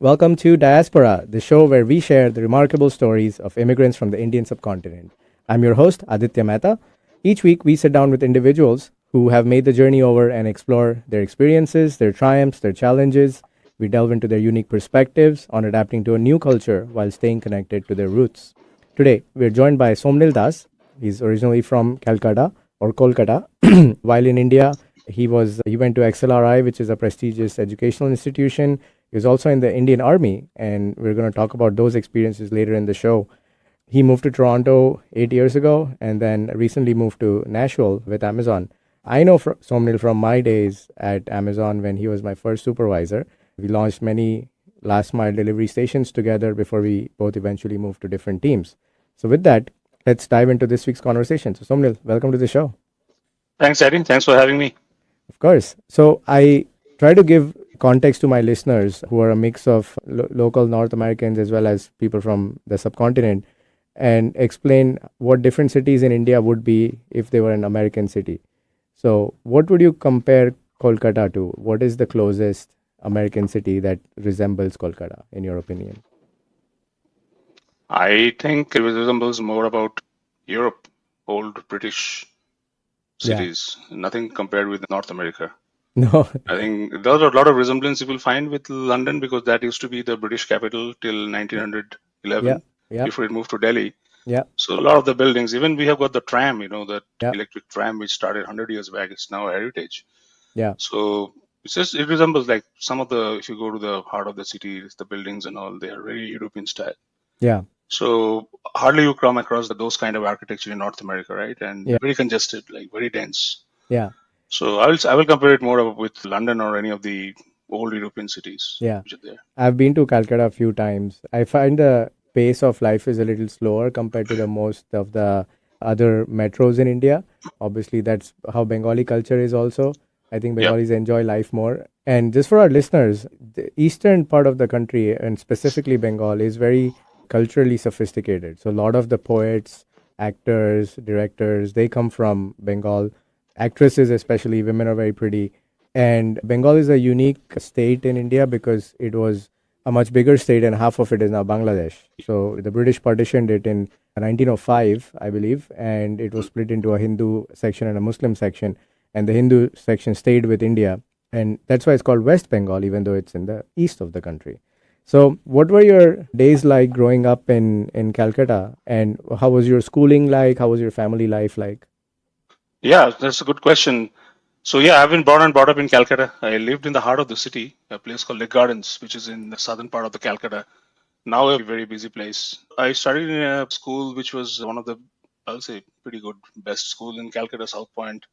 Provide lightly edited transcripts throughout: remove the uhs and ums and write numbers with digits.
Welcome to Diaspora, the show where we share the remarkable stories of immigrants from the Indian subcontinent. I'm your host, Aditya Mehta. Each week, we sit down with individuals who have made the journey over and explore their experiences, their triumphs, their challenges. We delve into their unique perspectives on adapting to a new culture while staying connected to their roots. Today, we're joined by Somnil Das. He's originally from Calcutta or Kolkata. While in India, he went to XLRI, which is a prestigious educational institution. He was also in the Indian Army, and we're going to talk about those experiences later in the show. He moved to Toronto 8 years ago and then recently moved to Nashville with Amazon. I know Somnil from my days at Amazon when he was my first supervisor. We launched many last mile delivery stations together before we both eventually moved to different teams. So, with that, let's dive into this week's conversation. So, Somnil, welcome to the show. Thanks, Eddie. Thanks for having me. Of course. So, I try to give context to my listeners who are a mix of local North Americans as well as people from the subcontinent and explain what different cities in India would be if they were an American city. So, what would you compare Kolkata to? What is the closest American city that resembles Kolkata, in your opinion? I think it resembles more about Europe, old British Yeah. cities, nothing compared with North America. No. I think there's a lot of resemblance you will find with London because that used to be the British capital till 1911 Yeah. before it moved to Delhi. Yeah. So a lot of the buildings, even we have got the tram, that Yeah. electric tram which started 100 years back. It's now a heritage. Yeah. So it resembles like some of the, if you go to the heart of the city, it's the buildings and all, they are very European style. Yeah. So hardly you come across those kind of architecture in North America, right? And Yeah. very congested, like very dense. Yeah. So I will compare it more with London or any of the old European cities Yeah. which are there. I've been to Calcutta a few times. I find the pace of life is a little slower compared to the most of the other metros in India. Obviously, that's how Bengali culture is also. I think Yeah. Bengalis enjoy life more. And just for our listeners, the eastern part of the country, and specifically Bengal, is very culturally sophisticated. So a lot of the poets, actors, directors, they come from Bengal. Actresses, especially women, are very pretty. And Bengal is a unique state in India because it was a much bigger state and half of it is now Bangladesh. So the British partitioned it in 1905, I believe, and it was split into a Hindu section and a Muslim section. And the Hindu section stayed with India. And that's why it's called West Bengal, even though it's in the east of the country. So, what were your days like growing up in Calcutta? And how was your schooling like? How was your family life like? Yeah, that's a good question. So yeah, I've been born and brought up in Calcutta. I lived in the heart of the city, a place called Lake Gardens, which is in the southern part of the Calcutta. Now a very busy place. I studied in a school which was one of the, I'll say, pretty good, best school in Calcutta, South Point.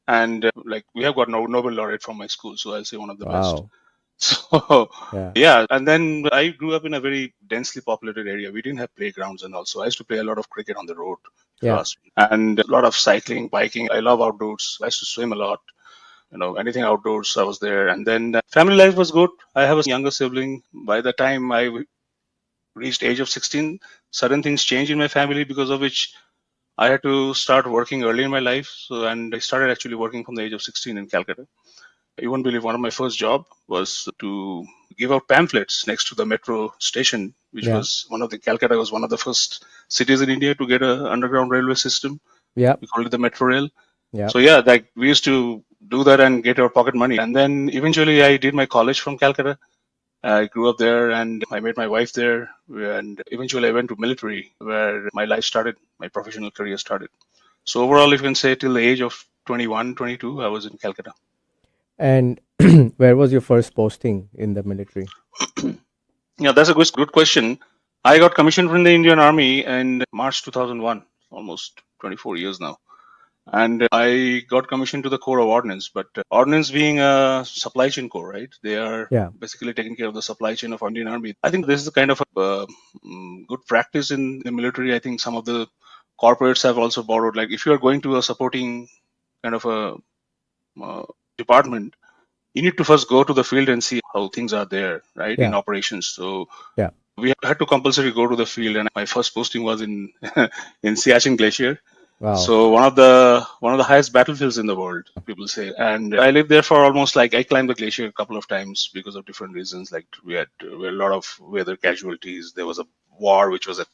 And like we have got Nobel laureate from my school, so I'll say one of the best. Wow. So Yeah. yeah, and then I grew up in a very densely populated area. We didn't have playgrounds and also I used to play a lot of cricket on the road, if you Yeah. ask me. And a lot of cycling, biking. I love outdoors. I used to swim a lot. Anything outdoors, I was there. And then family life was good. I have a younger sibling. By the time I reached age of 16, certain things changed in my family because of which I had to start working early in my life. So, and I started actually working from the age of 16 in Calcutta. You won't believe one of my first job was to give out pamphlets next to the metro station, which Yeah. was Calcutta was one of the first cities in India to get an underground railway system. Yeah. We called it the metro rail. Yeah. So yeah, like we used to do that and get our pocket money. And then eventually I did my college from Calcutta. I grew up there and I met my wife there. And eventually I went to military where my life started, my professional career started. So overall, if you can say till the age of 21, 22, I was in Calcutta. And where was your first posting in the military? Yeah, that's a good question. I got commissioned from the Indian Army in March 2001, almost 24 years now. And I got commissioned to the Corps of Ordnance, but Ordnance being a supply chain corps, right? They are Yeah. basically taking care of the supply chain of Indian Army. I think this is the kind of a good practice in the military. I think some of the corporates have also borrowed. Like if you are going to a supporting kind of a department, you need to first go to the field and see how things are there, right? Yeah. In operations. So Yeah. we had to compulsory go to the field, and my first posting was in in Siachen Glacier. Wow. So one of the highest battlefields in the world, people say. And I lived there for almost like I climbed the glacier a couple of times because of different reasons. Like we had a lot of weather casualties. There was a war which was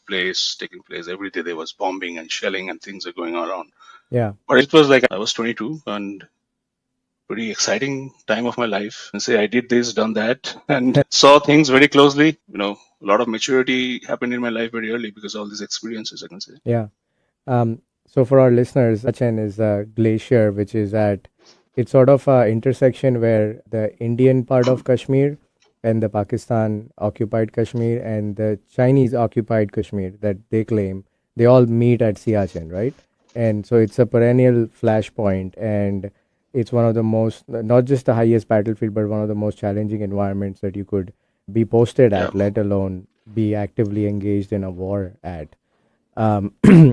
taking place every day. There was bombing and shelling and things are going on around. Yeah. But it was like I was 22 and pretty exciting time of my life. And say I did this, done that, and saw things very closely. A lot of maturity happened in my life very early because of all these experiences, I can say. Yeah. So for our listeners, Siachen is a glacier which is at it's sort of a intersection where the Indian part of Kashmir and the Pakistan occupied Kashmir and the Chinese occupied Kashmir that they claim they all meet at Siachen, right? And so it's a perennial flashpoint, and it's one of the most, not just the highest battlefield, but one of the most challenging environments that you could be posted Yeah. at, let alone be actively engaged in a war at.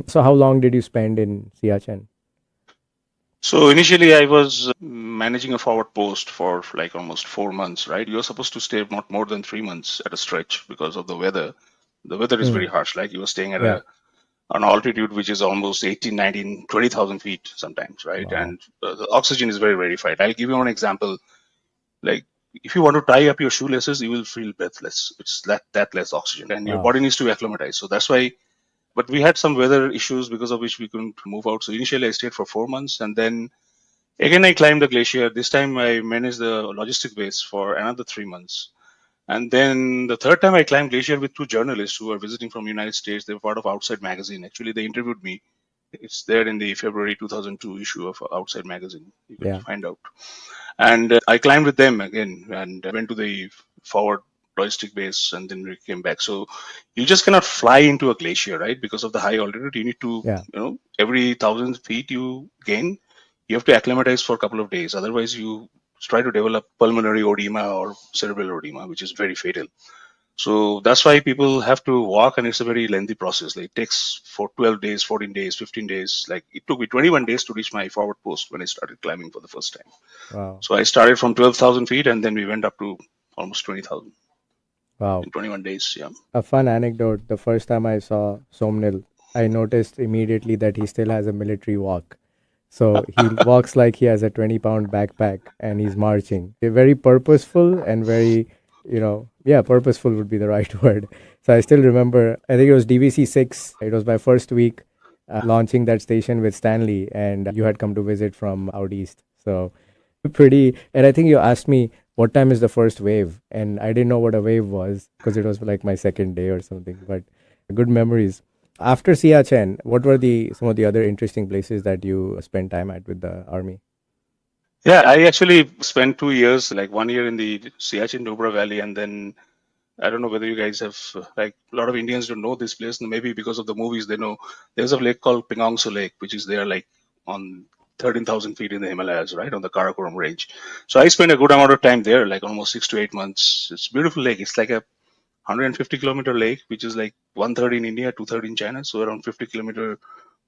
So how long did you spend in Siachen? So initially, I was managing a forward post for like almost 4 months, right? You're supposed to stay not more than 3 months at a stretch because of the weather. The weather is very Hmm. harsh. Like you were staying at Yeah. an altitude which is almost 18, 19, 20,000 feet sometimes, right? Wow. And the oxygen is very, very tight. I'll give you one example. Like if you want to tie up your shoelaces, you will feel breathless. It's that less oxygen, and your Wow. body needs to acclimatize. So that's why. But we had some weather issues because of which we couldn't move out. So initially, I stayed for 4 months, and then again, I climbed the glacier. This time I managed the logistic base for another 3 months. And then the third time I climbed glacier with two journalists who were visiting from the United States. They were part of Outside Magazine. Actually, they interviewed me. It's there in the February 2002 issue of Outside Magazine. You can Yeah. find out. And I climbed with them again and went to the forward logistic base and then we came back. So you just cannot fly into a glacier, right? Because of the high altitude, you need to, Yeah. every 1,000 feet you gain, you have to acclimatize for a couple of days. Otherwise, you try to develop pulmonary edema or cerebral edema, which is very fatal. So that's why people have to walk, and it's a very lengthy process. Like it takes for 12 days, 14 days, 15 days. Like it took me 21 days to reach my forward post when I started climbing for the first time. Wow. So I started from 12,000 feet, and then we went up to almost 20,000 Wow. in 21 days. Yeah. A fun anecdote. The first time I saw Somnil, I noticed immediately that he still has a military walk. So he walks like he has a 20-pound backpack and he's marching. They're very purposeful and very, yeah, purposeful would be the right word. So I still remember, I think it was DVC 6. It was my first week launching that station with Stanley, and you had come to visit from out east. So pretty, and I think you asked me what time is the first wave, and I didn't know what a wave was because it was like my second day or something, but good memories. After Siachen, what were the some of the other interesting places that you spent time at with the army? Yeah, I actually spent 2 years, like 1 year in the Siachen Nubra Valley, and then I don't know whether you guys have, like a lot of Indians don't know this place. Maybe because of the movies, they know there's a lake called Pingongsu Lake, which is there like on 13,000 feet in the Himalayas, right on the Karakoram range. So I spent a good amount of time there, like almost 6 to 8 months. It's a beautiful lake. It's like a 150-kilometer lake, which is like 1/3 in India, 2/3 in China. So around 50-kilometer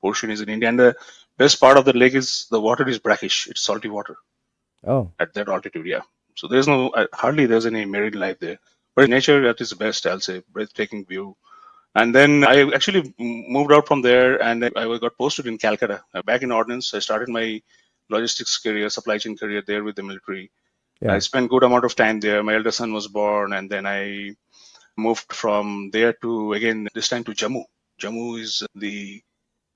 portion is in India. And the best part of the lake is the water is brackish. It's salty water Oh, at that altitude. Yeah. So there's no hardly there's any marine life there, but nature at its best, I'll say, breathtaking view. And then I actually moved out from there, and I got posted in Calcutta. Back in Ordnance, I started my logistics career, supply chain career there with the military. I yeah, spent good amount of time there. My elder son was born, and then I moved from there to again this time to Jammu. Jammu is the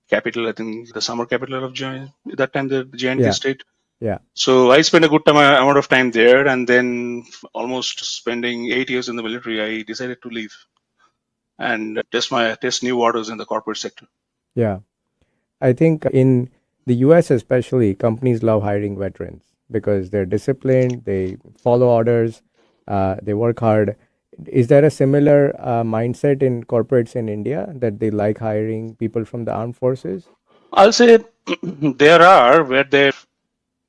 capital, I think, the summer capital of that time the J&K yeah, state. yeah, So I spent a good amount of time there, and then almost spending 8 years in the military, I decided to leave and test new waters in the corporate sector. yeah. I think in the US especially, companies love hiring veterans because they're disciplined, they follow orders, they work hard. Is there a similar mindset in corporates in India that they like hiring people from the armed forces? I'll say there are where there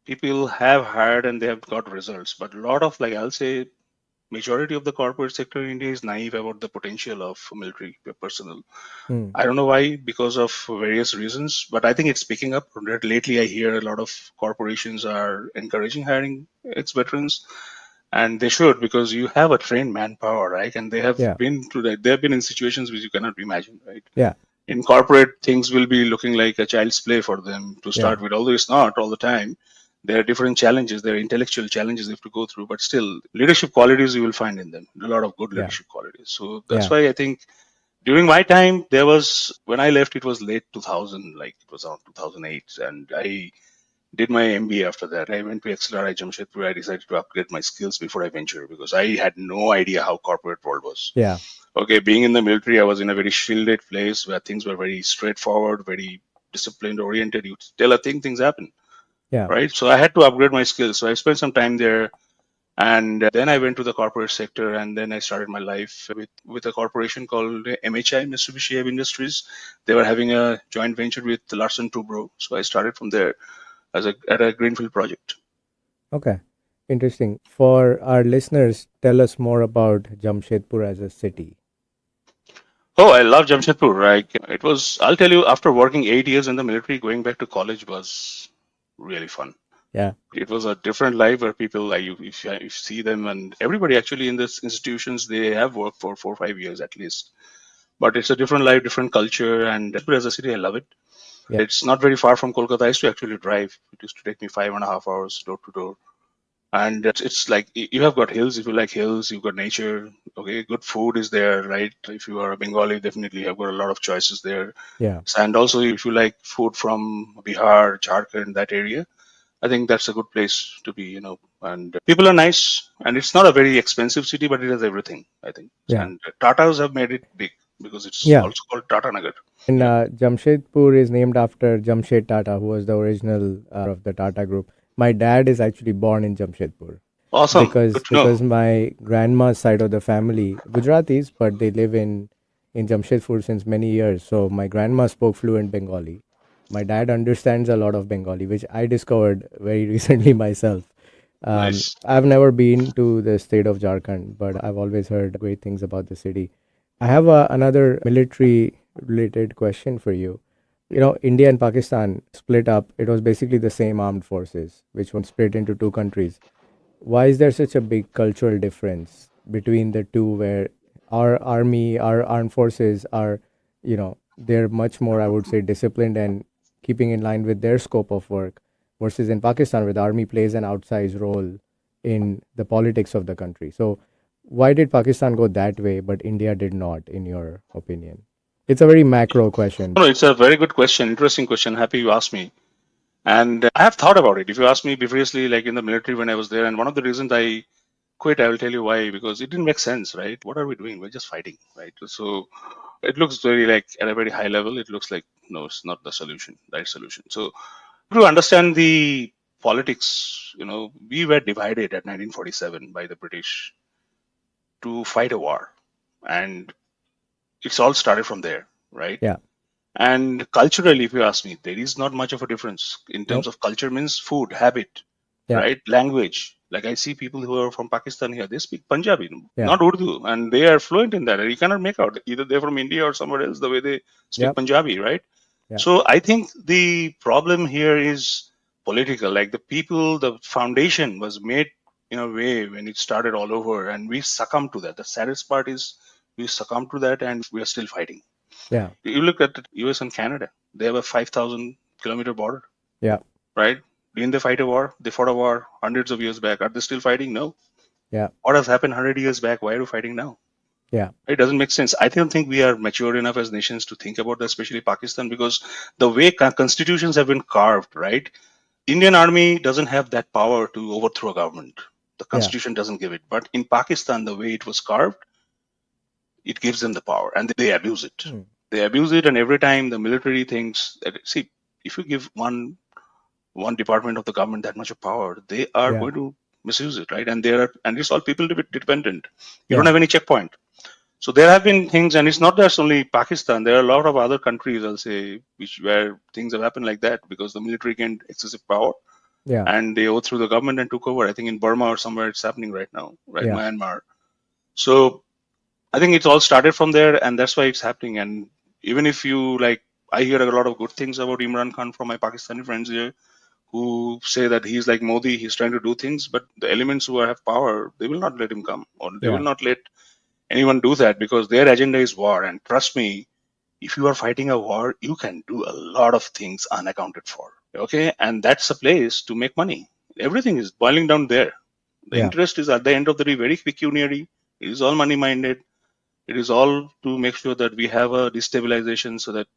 people have hired and they have got results, but a lot of like I'll say majority of the corporate sector in India is naive about the potential of military personnel. Hmm. I don't know why, because of various reasons, but I think it's picking up. Lately, I hear a lot of corporations are encouraging hiring ex-veterans, and they should because you have a trained manpower, right? And they have Yeah, been to that. They have been in situations which you cannot imagine, right? yeah, in corporate, things will be looking like a child's play for them to start with, although it's not all the time. There are different challenges, there are intellectual challenges they have to go through, but still, leadership qualities you will find in them, a lot of good leadership qualities. So that's why I think during my time, there was, when I left, it was late 2000, like it was around 2008, and I did my MBA after that. I went to XLRI Jamshedpur. I decided to upgrade my skills before I ventured because I had no idea how corporate world was. Yeah. Okay, being in the military, I was in a very shielded place where things were very straightforward, very disciplined oriented. You tell a thing, things happen. Yeah. Right. So I had to upgrade my skills. So I spent some time there. And then I went to the corporate sector, and then I started my life with a corporation called MHI, Mitsubishi Heavy Industries. They were having a joint venture with Larsen Toubro. So I started from there at a greenfield project. Okay. Interesting. For our listeners, tell us more about Jamshedpur as a city. Oh, I love Jamshedpur. Right? It was, I'll tell you, after working 8 years in the military, going back to college was really fun. Yeah. It was a different life where people, like if you see them, and everybody actually in these institutions, they have worked for 4 or 5 years at least. But it's a different life, different culture, and as a city, I love it. Yeah. It's not very far from Kolkata. I used to actually drive. It used to take me 5.5 hours door to door. And it's like you have got hills if you like hills, you've got nature. Okay, good food is there, right? If you are a Bengali, definitely you have got a lot of choices there. Yeah. And also, if you like food from Bihar, Jharkhand, that area, I think that's a good place to be, and people are nice, and it's not a very expensive city, but it has everything, I think. Yeah. And Tatas have made it big because it's Yeah. also called Tata Nagar. And Jamshedpur is named after Jamshed Tata, who was the original of the Tata group. My dad is actually born in Jamshedpur. Awesome. Because Good to know. because my grandma's side of the family, Gujaratis, but they live in Jamshedpur since many years. So my grandma spoke fluent Bengali. My dad understands a lot of Bengali, which I discovered very recently myself. Nice. I've never been to the state of Jharkhand, but I've always heard great things about the city. I have another military related question for you. India and Pakistan split up. It was basically the same armed forces, which were split into two countries. Why is there such a big cultural difference between the two, where our army, our armed forces are, they're much more, I would say, disciplined and keeping in line with their scope of work, versus in Pakistan, where the army plays an outsized role in the politics of the country. So why did Pakistan go that way, but India did not, in your opinion? It's a very macro question. No, it's a very good question, interesting question. Happy you asked me. And I have thought about it. If you asked me previously, like in the military when I was there, and one of the reasons I quit, I will tell you why, because it didn't make sense, right? What are we doing? We're just fighting, right? So it looks very like at a very high level, it looks like, no, it's not the solution, right solution. So to understand the politics, we were divided at 1947 by the British to fight a war. And it's all started from there, right? Yeah. And culturally, if you ask me, there is not much of a difference in terms Nope. of culture means food, habit, Yeah. right? Language. Like I see people who are from Pakistan here, they speak Punjabi, Yeah. not Urdu, and they are fluent in that. And you cannot make out either they're from India or somewhere else the way they speak Yep. Punjabi, right? Yeah. So I think the problem here is political. Like the people, the foundation was made in a way when it started all over, and we succumbed to that. The saddest part is we succumbed to that, and we are still fighting. Yeah. You look at the US and Canada, they have a 5,000-kilometer border, Yeah. right? Didn't they fight a war? They fought a war hundreds of years back. Are they still fighting? No. Yeah. What has happened 100 years back? Why are we fighting now? Yeah. It doesn't make sense. I don't think we are mature enough as nations to think about that, especially Pakistan, because the way constitutions have been carved, right? Indian army doesn't have that power to overthrow a government. The constitution doesn't give it. But in Pakistan, the way it was carved, it gives them the power, and they abuse it. They abuse it, and every time the military thinks that, see, if you give one department of the government that much of power, they are going to misuse it, right? And it's all people dependent. You don't have any checkpoint. So there have been things, and it's not just only Pakistan. There are a lot of other countries, I'll say, where things have happened like that because the military gained excessive power, and they overthrew the government and took over. I think in Burma or somewhere it's happening right now, right? Myanmar. So I think it's all started from there, and that's why it's happening. And even if you like, I hear a lot of good things about Imran Khan from my Pakistani friends here, who say that he's like Modi, he's trying to do things, but the elements who have power, they will not let him come, or they will not let anyone do that because their agenda is war. And trust me, if you are fighting a war, you can do a lot of things unaccounted for. Okay. And that's a place to make money. Everything is boiling down there. The Yeah. interest is at the end of the day very pecuniary. It is all money minded. It is all to make sure that we have a destabilization so that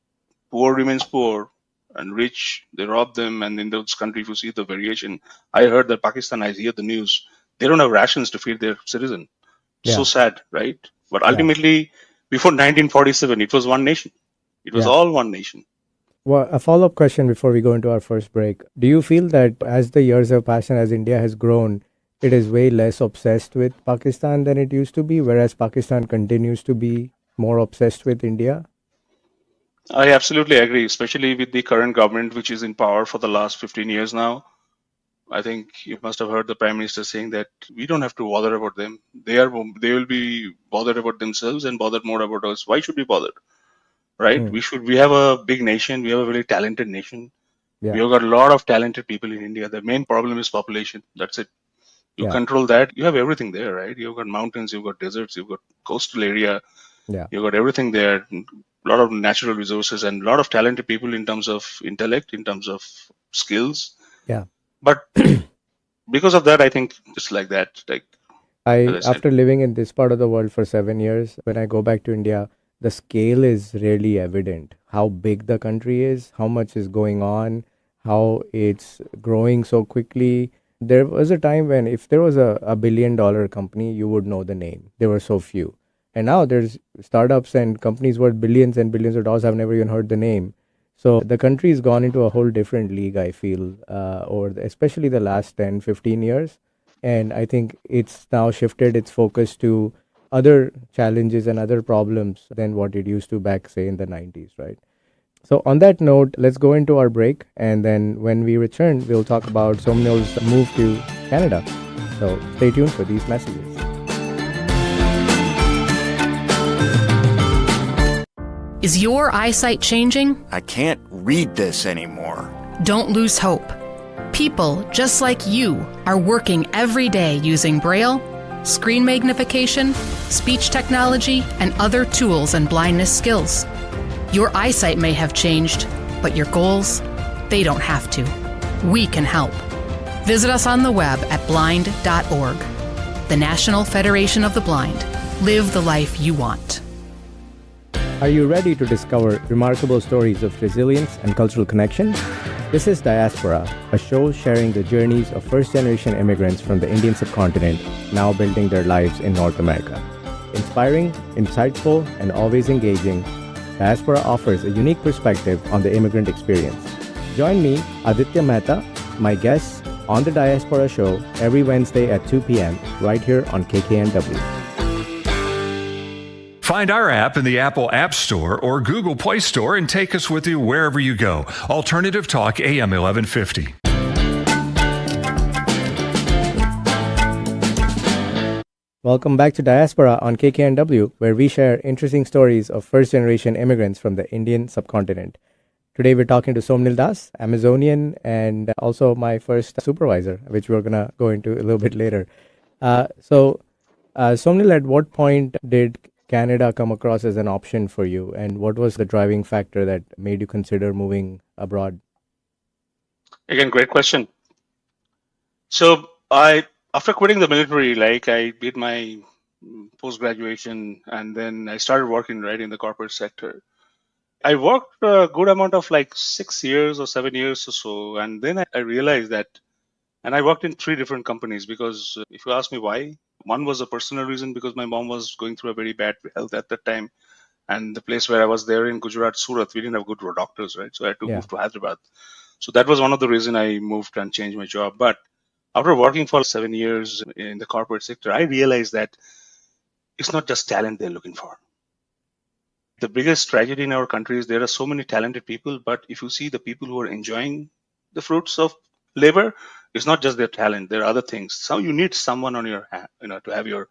poor remains poor and rich, they rob them. And in those countries, you see the variation. I heard that Pakistan, I hear the news, they don't have rations to feed their citizen. So Yeah. sad, right? But Yeah. ultimately, before 1947, it was one nation. It was Yeah. all one nation. Well, a follow up question before we go into our first break. Do you feel that as the years have passed and as India has grown, it is way less obsessed with Pakistan than it used to be, whereas Pakistan continues to be more obsessed with India? I absolutely agree, especially with the current government, which is in power for the last 15 years now. I think you must have heard the Prime Minister saying that we don't have to bother about them. They will be bothered about themselves and bothered more about us. Why should we bother? Right? Hmm. We have a big nation, we have a very talented nation. We Yeah. have got a lot of talented people in India. The main problem is population. That's it. You Yeah. control that, you have everything there, right? You've got mountains, you've got deserts, you've got coastal area, Yeah. you've got everything there. A lot of natural resources and a lot of talented people in terms of intellect, in terms of skills. Yeah. But because of that, I think it's like that. Like as I said, After living in this part of the world for 7 years, when I go back to India, the scale is really evident. How big the country is, how much is going on, how it's growing so quickly. There was a time when if there was a $1 billion company, you would know the name. There were so few. And now there's startups and companies worth billions and billions of dollars. I've never even heard the name. So the country has gone into a whole different league, I feel, especially the last 10, 15 years. And I think it's now shifted its focus to other challenges and other problems than what it used to back, say, in the 90s, right? So, on that note, let's go into our break. And then when we return, we'll talk about Somnil's move to Canada. So, stay tuned for these messages. Is your eyesight changing? I can't read this anymore. Don't lose hope. People just like you are working every day using Braille, screen magnification, speech technology, and other tools and blindness skills. Your eyesight may have changed, but your goals, they don't have to. We can help. Visit us on the web at blind.org. The National Federation of the Blind. Live the life you want. Are you ready to discover remarkable stories of resilience and cultural connection? This is Diasporaa, a show sharing the journeys of first-generation immigrants from the Indian subcontinent now building their lives in North America. Inspiring, insightful, and always engaging, Diaspora offers a unique perspective on the immigrant experience. Join me, Aditya Mehta, my guests, on the Diaspora Show every Wednesday at 2 p.m. right here on KKNW. Find our app in the Apple App Store or Google Play Store and take us with you wherever you go. Alternative Talk AM 1150. Welcome back to Diaspora on KKNW, where we share interesting stories of first-generation immigrants from the Indian subcontinent. Today we're talking to Somnil Das, Amazonian, and also my first supervisor, which we're going to go into a little bit later. Somnil, at what point did Canada come across as an option for you, and what was the driving factor that made you consider moving abroad? again, great question. So after quitting the military, I did my post graduation, and then I started working right in the corporate sector. I worked a good amount of 6 years or 7 years or so, and then I realized that, and I worked in 3 different companies because if you ask me why, one was a personal reason because my mom was going through a very bad health at that time, and the place where I was there in Gujarat, Surat, we didn't have good doctors, right? So I had to Yeah. move to Hyderabad. So that was one of the reasons I moved and changed my job. But after working for 7 years in the corporate sector, I realized that it's not just talent they're looking for. The biggest tragedy in our country is there are so many talented people, but if you see the people who are enjoying the fruits of labor, it's not just their talent. There are other things. So you need someone on your hand, to have your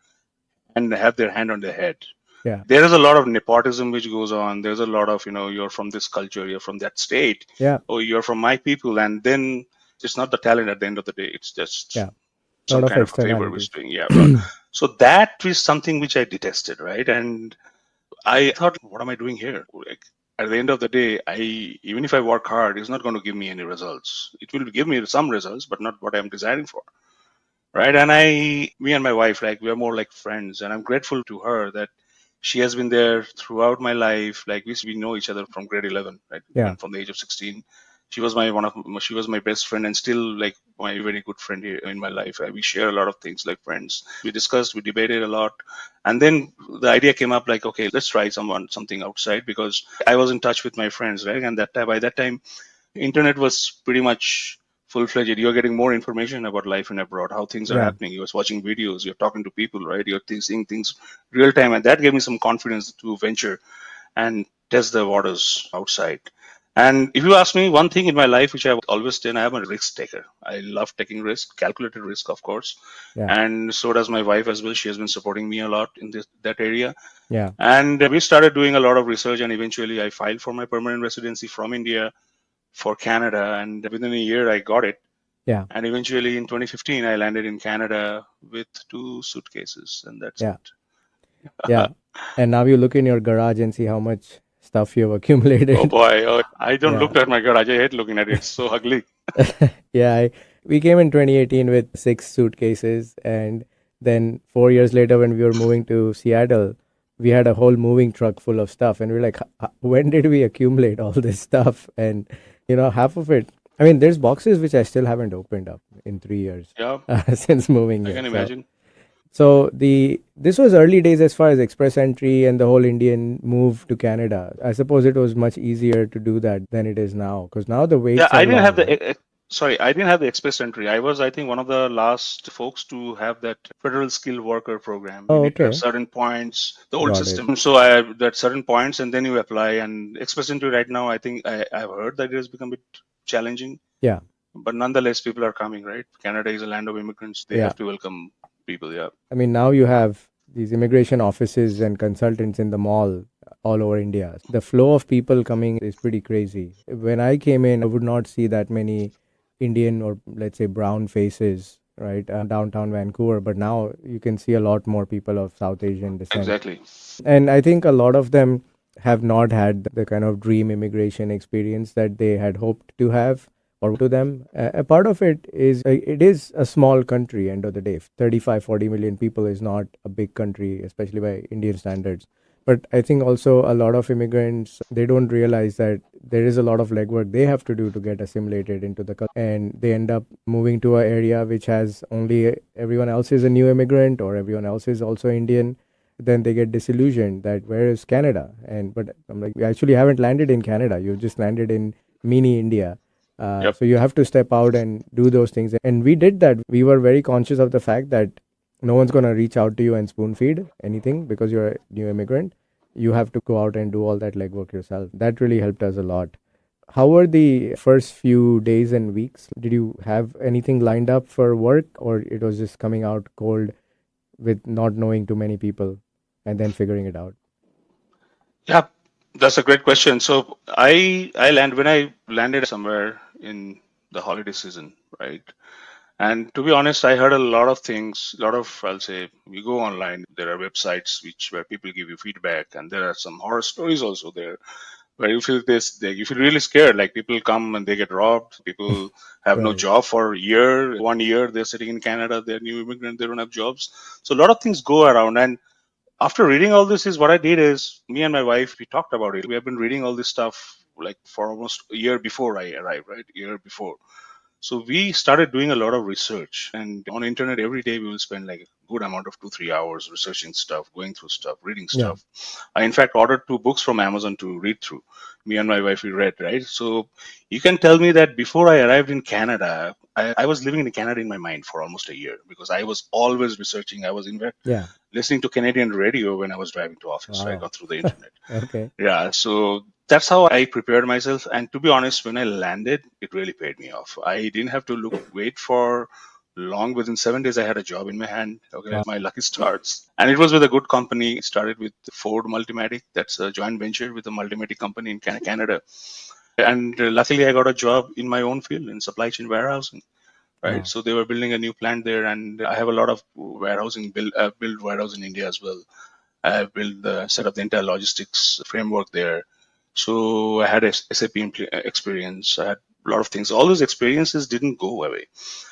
and have their hand on their head. Yeah. There is a lot of nepotism which goes on. There's a lot of, you're from this culture, you're from that state, Yeah. or you're from my people, and then it's not the talent at the end of the day. It's just Yeah. some Lot of kind of a favor externalities. which doing. Yeah. Right. So that is something which I detested, right? And I thought, what am I doing here? at the end of the day, even if I work hard, it's not going to give me any results. It will give me some results, but not what I'm desiring for. Right. And me and my wife, like, we are more like friends, and I'm grateful to her that she has been there throughout my life. Like, we know each other from grade 11, right? Yeah. From the age of 16. She was she was my best friend, and still like my very good friend here in my life. We share a lot of things like friends. We discussed, we debated a lot. And then the idea came up like, okay, let's try something outside, because I was in touch with my friends, right? And by that time, internet was pretty much full-fledged. You're getting more information about life in abroad, how things are Yeah. happening. You're watching videos, you're talking to people, right? You're seeing things real time, and that gave me some confidence to venture and test the waters outside. And if you ask me one thing in my life which I've always done, I'm a risk taker. I love taking risk, calculated risk, of course. Yeah. And so does my wife as well. She has been supporting me a lot in that area. Yeah. And we started doing a lot of research, and eventually I filed for my permanent residency from India for Canada, and within a year I got it. Yeah. And eventually in 2015 I landed in Canada with 2 suitcases, and that's Yeah. it. Yeah. And now you look in your garage and see how much stuff you've accumulated. Oh boy, I don't Yeah. look at my garage. I hate looking at it. It's so ugly. Yeah. We came in 2018 with 6 suitcases, and then 4 years later, when we were moving to Seattle, we had a whole moving truck full of stuff, and we're like, when did we accumulate all this stuff? And half of it, I mean, there's boxes which I still haven't opened up in 3 years Yeah, since moving I here. can imagine. So this was early days as far as express entry and the whole Indian move to Canada. I suppose it was much easier to do that than it is now, because now the waits Yeah, are I didn't long, have right? I didn't have the express entry. I was, I think, one of the last folks to have that federal skilled worker program. You Oh, need to have okay. certain points, the old Got it. system. So I have that certain points, and then you apply. And express entry right now, I think I've heard that it has become a bit challenging. Yeah. But nonetheless, people are coming, right? Canada is a land of immigrants. They Yeah. have to welcome people. Yeah. I mean, now you have these immigration offices and consultants in the mall all over India. The flow of people coming is pretty crazy. When I came in, I would not see that many Indian or, let's say, brown faces, right, downtown Vancouver. But now you can see a lot more people of South Asian descent. Exactly. And I think a lot of them have not had the kind of dream immigration experience that they had hoped to have or to them. A part of it is a small country, end of the day. 35, 40 million people is not a big country, especially by Indian standards. But I think also a lot of immigrants, they don't realize that there is a lot of legwork they have to do to get assimilated into the culture. And they end up moving to an area which has only everyone else is a new immigrant or everyone else is also Indian. Then they get disillusioned that where is Canada? But I'm like, we actually haven't landed in Canada. You've just landed in mini India. Yep. So you have to step out and do those things. And we did that. We were very conscious of the fact that no one's going to reach out to you and spoon feed anything because you're a new immigrant. You have to go out and do all that legwork yourself. That really helped us a lot. How were the first few days and weeks? Did you have anything lined up for work, or it was just coming out cold with not knowing too many people and then figuring it out? Yeah, that's a great question. So when I landed somewhere in the holiday season, right? And to be honest, I heard a lot of things, I'll say, you go online, there are websites where people give you feedback, and there are some horror stories also there where you feel you feel really scared. Like, people come and they get robbed. People have no Right. job for a year, 1 year, they're sitting in Canada, they're new immigrant, they don't have jobs. So a lot of things go around. And after reading all this, is what I did is, me and my wife, we talked about it. We have been reading all this stuff like for almost a year before I arrived, right? A year before. So we started doing a lot of research, and on internet every day we will spend like a good amount of 2-3 hours researching stuff, going through stuff, reading Yeah. stuff. I in fact ordered 2 books from Amazon to read through. Me and my wife, we read, right? So you can tell me that before I arrived in Canada, I was living in Canada in my mind for almost a year, because I was always researching. I was in fact Yeah. listening to Canadian radio when I was driving to office. So I Wow. got through the internet. Okay. Yeah, so that's how I prepared myself. And to be honest, when I landed, it really paid me off. I didn't have to wait for long. Within 7 days, I had a job in my hand. Okay, Wow. my lucky starts. And it was with a good company. It started with Ford Multimatic. That's a joint venture with a Multimatic company in Canada. And luckily, I got a job in my own field in supply chain warehousing. Right. Wow. So they were building a new plant there, and I have a lot of warehousing, build warehouse in India as well. I have set up the entire logistics framework there. So I had SAP experience. I had a lot of things. All those experiences didn't go away.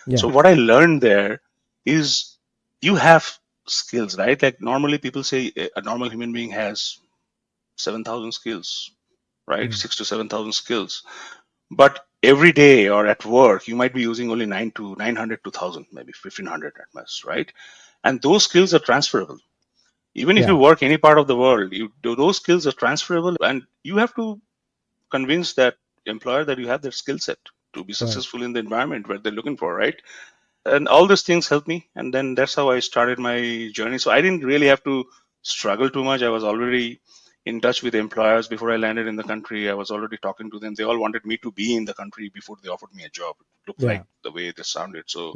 Yeah. So what I learned there is you have skills, right? Like normally people say a normal human being has 7,000 skills, right? 6 to 7,000 skills. But every day or at work, you might be using only 900 to 1,000, maybe 1,500 at most, right? And those skills are transferable. Even if you work any part of the world, those skills are transferable, and you have to convince that employer that you have that skill set to be successful in the environment where they're looking for, right? And all these things helped me, and then that's how I started my journey. So I didn't really have to struggle too much. I was already in touch with employers before I landed in the country. I was already talking to them. They all wanted me to be in the country before they offered me a job. It looked like the way they sounded. So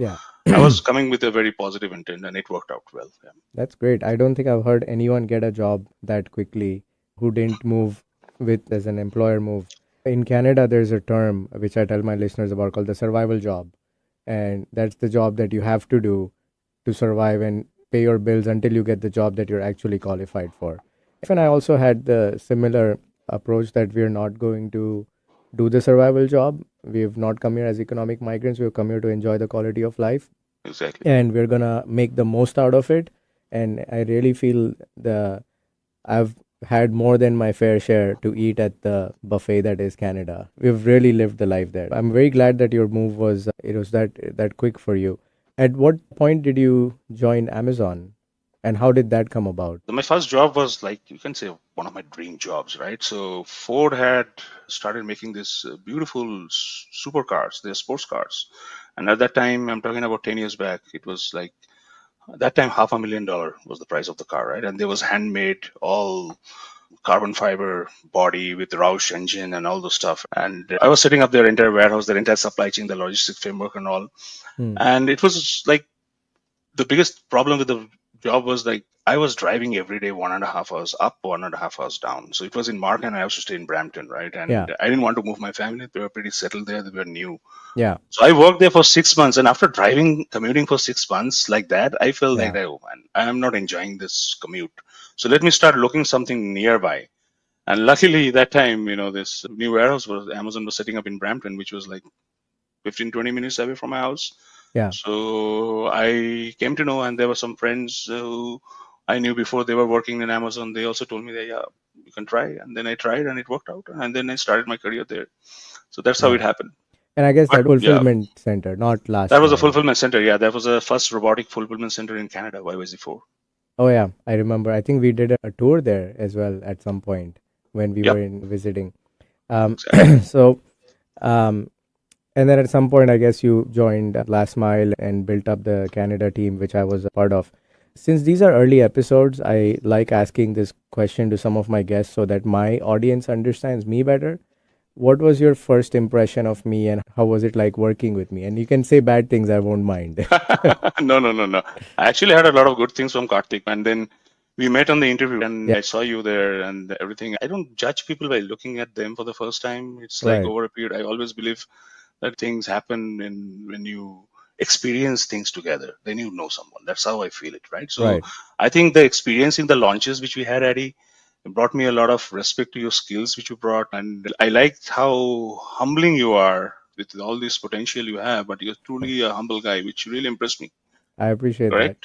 I was coming with a very positive intent, and it worked out well. Yeah. That's great. I don't think I've heard anyone get a job that quickly who didn't move with as an employer move. In Canada, there's a term which I tell my listeners about called the survival job. And that's the job that you have to do to survive and pay your bills until you get the job that you're actually qualified for. And I also had the similar approach that we're not going to do the survival job. We've not come here as economic migrants. We've come here to enjoy the quality of life. Exactly. And we're going to make the most out of it. And I really feel I've had more than my fair share to eat at the buffet that is Canada. We've really lived the life there. I'm very glad that your move was that quick for you. At what point did you join Amazon, and how did that come about? My first job was, like, you can say, one of my dream jobs, right? So Ford had started making these beautiful supercars, they're sports cars. And at that time, I'm talking about 10 years back, it was like, at that time, $500,000 was the price of the car, right? And there was handmade, all carbon fiber body with Roush engine and all those stuff. And I was setting up their entire warehouse, their entire supply chain, the logistics framework and all. And it was like, the biggest problem with the job was like I was driving every day 1.5 hours up, 1.5 hours down. So it was in Markham, and I used to stay in Brampton, right? And I didn't want to move my family. They were pretty settled there. They were new. Yeah. So I worked there for 6 months. And after commuting for 6 months like that, I felt like, oh man, I'm not enjoying this commute. So let me start looking something nearby. And luckily that time, this new warehouse Amazon was setting up in Brampton, which was like 15-20 minutes away from my house. Yeah. So I came to know, and there were some friends who I knew before, they were working in Amazon. They also told me that, you can try. And then I tried, and it worked out. And then I started my career there. So that's how it happened. And I guess that fulfillment center, not last. That was a fulfillment center. Yeah, that was the first robotic fulfillment center in Canada, YYZ4. Oh yeah, I remember. I think we did a tour there as well at some point when we were visiting. So, and then at some point, I guess you joined Last Mile and built up the Canada team, which I was a part of. Since these are early episodes, I like asking this question to some of my guests so that my audience understands me better. What was your first impression of me, and how was it like working with me? And you can say bad things, I won't mind. No. I actually had a lot of good things from Karthik, and then we met on the interview, and I saw you there and everything. I don't judge people by looking at them for the first time. It's like over a period. I always believe that things happen when you experience things together, then you know someone. That's how I feel it, right? So I think the experiencing the launches which we had, Eddie, brought me a lot of respect to your skills which you brought. And I liked how humbling you are with all this potential you have, but you're truly a humble guy, which really impressed me. I appreciate that.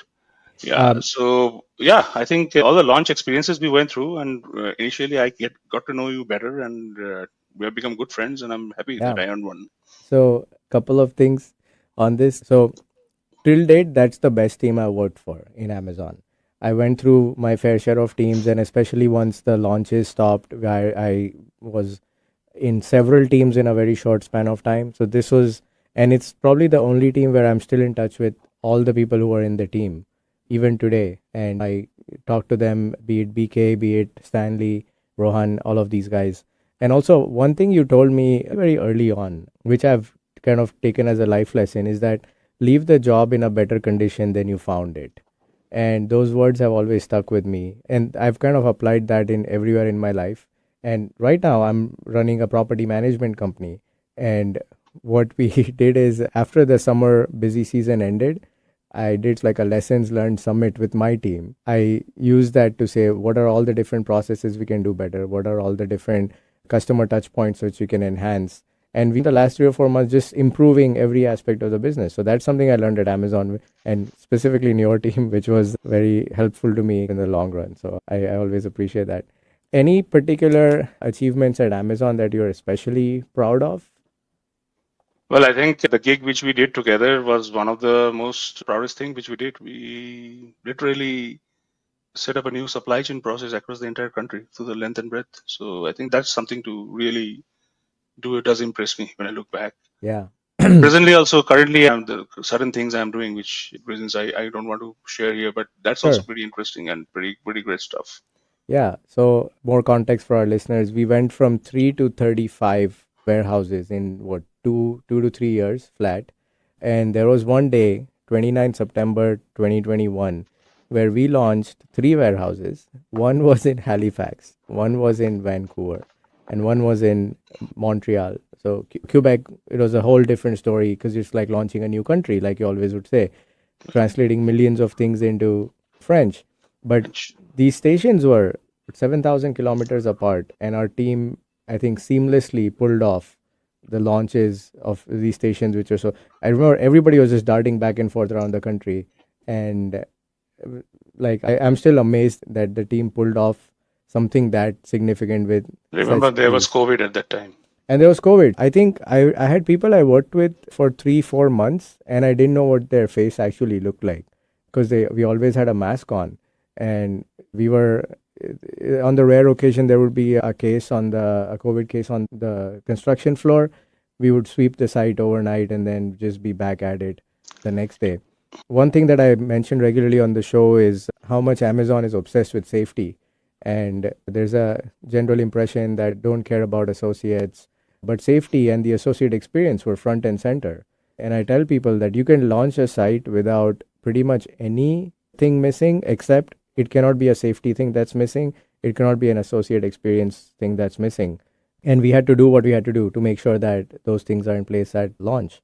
Yeah. So yeah, I think all the launch experiences we went through, and initially I got to know you better, and we have become good friends, and I'm happy that I earned one. So a couple of things on this. So till date, that's the best team I worked for in Amazon. I went through my fair share of teams, and especially once the launches stopped, I was in several teams in a very short span of time. So this was, and it's probably the only team where I'm still in touch with all the people who are in the team, even today. And I talk to them, be it BK, be it Stanley, Rohan, all of these guys. And also one thing you told me very early on, which I've kind of taken as a life lesson, is that leave the job in a better condition than you found it. And those words have always stuck with me. And I've kind of applied that in everywhere in my life. And right now I'm running a property management company. And what we did is, after the summer busy season ended, I did like a lessons learned summit with my team. I used that to say, what are all the different processes we can do better? What are all the different customer touch points which you can enhance. And we, the last 3 or 4 months, just improving every aspect of the business. So that's something I learned at Amazon, and specifically in your team, which was very helpful to me in the long run. So I always appreciate that. Any particular achievements at Amazon that you're especially proud of? Well, I think the gig which we did together was one of the most proudest thing which we did. We literally set up a new supply chain process across the entire country through the length and breadth. So I think that's something to really do. It does impress me when I look back. Yeah. Presently, also currently, the certain things I'm doing, which reasons I don't want to share here, but that's also Sure. pretty interesting and pretty great stuff. Yeah. So more context for our listeners. We went from 3 to 35 warehouses in what, 2 to 3 years flat. And there was one day, 29 September 2021, where we launched 3 warehouses. One was in Halifax, one was in Vancouver, and one was in Montreal. So Quebec, it was a whole different story because it's like launching a new country, like you always would say, translating millions of things into French. But these stations were 7,000 kilometers apart, and our team, I think, seamlessly pulled off the launches of these stations, which are so. I remember everybody was just darting back and forth around the country, and like I'm still amazed that the team pulled off something that significant with. Remember, such there was ease. COVID at that time. And there was COVID. I think I had people I worked with for 3-4 months, and I didn't know what their face actually looked like because we always had a mask on, and we were on the rare occasion there would be a COVID case on the construction floor. We would sweep the site overnight and then just be back at it the next day. One thing that I mention regularly on the show is how much Amazon is obsessed with safety. And there's a general impression that don't care about associates, but safety and the associate experience were front and center. And I tell people that you can launch a site without pretty much anything missing, except it cannot be a safety thing that's missing. It cannot be an associate experience thing that's missing. And we had to do what we had to do to make sure that those things are in place at launch.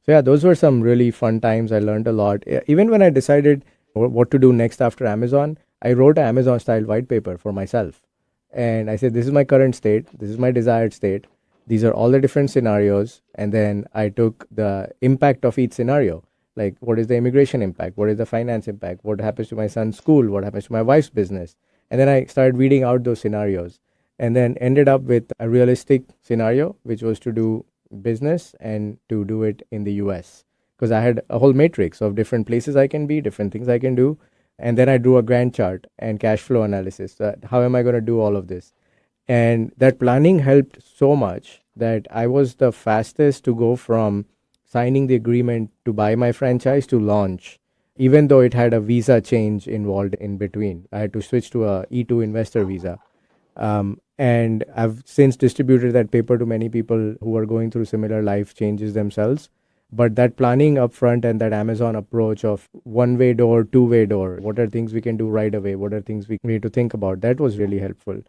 So yeah, those were some really fun times. I learned a lot. Even when I decided what to do next after Amazon, I wrote an Amazon style white paper for myself. And I said, this is my current state. This is my desired state. These are all the different scenarios. And then I took the impact of each scenario. Like, what is the immigration impact? What is the finance impact? What happens to my son's school? What happens to my wife's business? And then I started reading out those scenarios and then ended up with a realistic scenario, which was to do business and to do it in the US. Because I had a whole matrix of different places I can be, different things I can do. And then I drew a Gantt chart and cash flow analysis. How am I going to do all of this? And that planning helped so much that I was the fastest to go from signing the agreement to buy my franchise to launch, even though it had a visa change involved in between. I had to switch to a E2 investor visa. And I've since distributed that paper to many people who are going through similar life changes themselves. But that planning upfront and that Amazon approach of one-way door, two-way door, what are things we can do right away? What are things we need to think about? That was really helpful.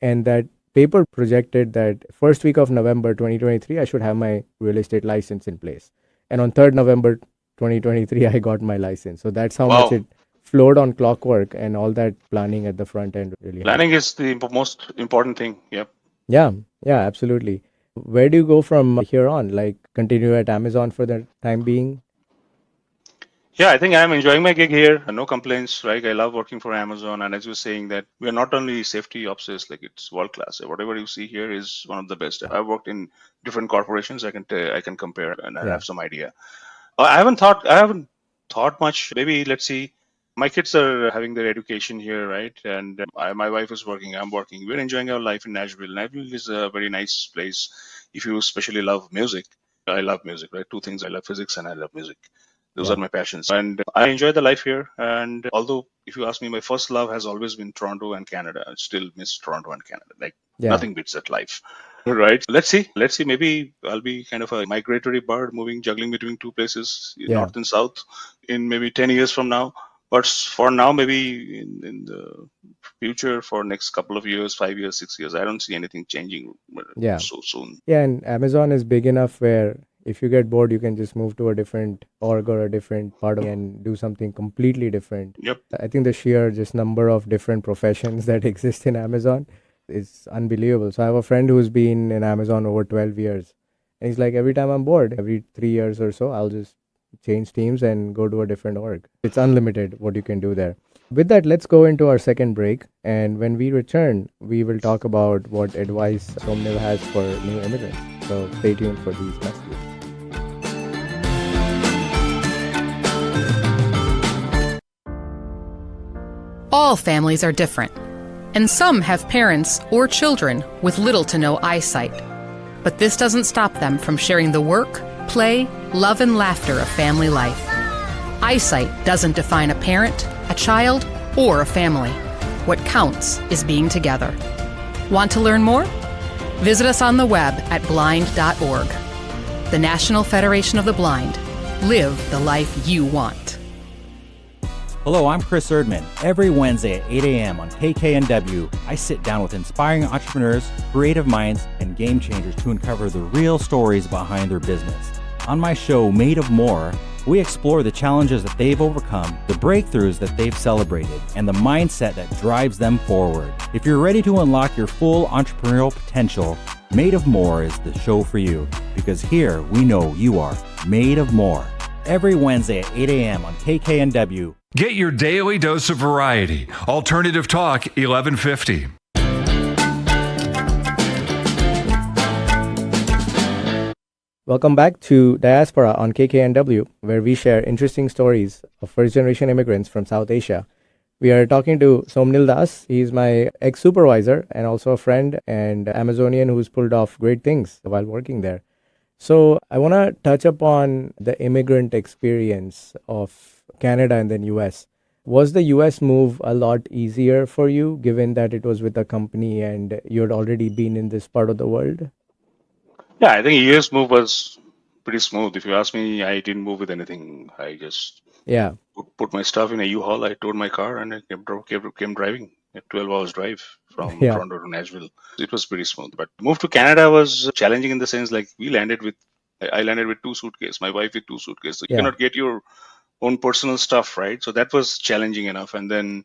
And that paper projected that first week of November 2023, I should have my real estate license in place. And on 3rd November 2023, I got my license. So that's how much it flowed on clockwork, and all that planning at the front end really Planning is the most important thing. Yep. Yeah, absolutely. Where do you go from here on? Like, continue at Amazon for the time being? Yeah, I think I'm enjoying my gig here. No complaints, right? I love working for Amazon. And as you were saying that we are not only safety obsessed, like it's world class. Whatever you see here is one of the best. I've worked in different corporations. I can compare and I have some idea. I haven't thought much. Maybe let's see. My kids are having their education here, right? And my wife is working. I'm working. We're enjoying our life in Nashville. Nashville is a very nice place if you especially love music. I love music, right? Two things: I love physics and I love music. Those are my passions, and I enjoy the life here. And although, if you ask me, my first love has always been Toronto and Canada. I still miss Toronto and Canada. Like nothing beats that life. Right. Let's see. Maybe I'll be kind of a migratory bird juggling between two places, north and south, in maybe 10 years from now. But for now, maybe in the future, for next couple of years, 5 years, 6 years, I don't see anything changing so soon. Yeah, and Amazon is big enough where if you get bored, you can just move to a different org or a different part and do something completely different. Yep. I think the sheer just number of different professions that exist in Amazon, It's unbelievable. So I have a friend who's been in Amazon over 12 years. And he's like, every time I'm bored, every 3 years or so, I'll just change teams and go to a different org. It's unlimited what you can do there. With that, let's go into our second break. And when we return, we will talk about what advice Somnil has for new immigrants. So stay tuned for these messages. All families are different, and some have parents or children with little to no eyesight. But this doesn't stop them from sharing the work, play, love, and laughter of family life. Eyesight doesn't define a parent, a child, or a family. What counts is being together. Want to learn more? Visit us on the web at blind.org. The National Federation of the Blind. Live the life you want. Hello, I'm Chris Erdman. Every Wednesday at 8 a.m. on KKNW, I sit down with inspiring entrepreneurs, creative minds, and game changers to uncover the real stories behind their business. On my show, Made of More, we explore the challenges that they've overcome, the breakthroughs that they've celebrated, and the mindset that drives them forward. If you're ready to unlock your full entrepreneurial potential, Made of More is the show for you, because here we know you are made of more. Every Wednesday at 8 a.m. on KKNW. Get your daily dose of variety. Alternative Talk 1150. Welcome back to Diaspora on KKNW, where we share interesting stories of first-generation immigrants from South Asia. We are talking to Somnil Das. He's my ex-supervisor and also a friend and Amazonian who's pulled off great things while working there. So I want to touch upon the immigrant experience of Canada and then US. Was the US move a lot easier for you, given that it was with a company and you had already been in this part of the world? Yeah, I think US move was pretty smooth. If you ask me, I didn't move with anything. I just Yeah. put my stuff in a U-Haul. I towed my car and I came driving. A 12 hours drive from Yeah. Toronto to Nashville. It was pretty smooth. But move to Canada was challenging in the sense like I landed with two suitcases, my wife with two suitcases. So you Yeah. cannot get your own personal stuff, right? So that was challenging enough. And then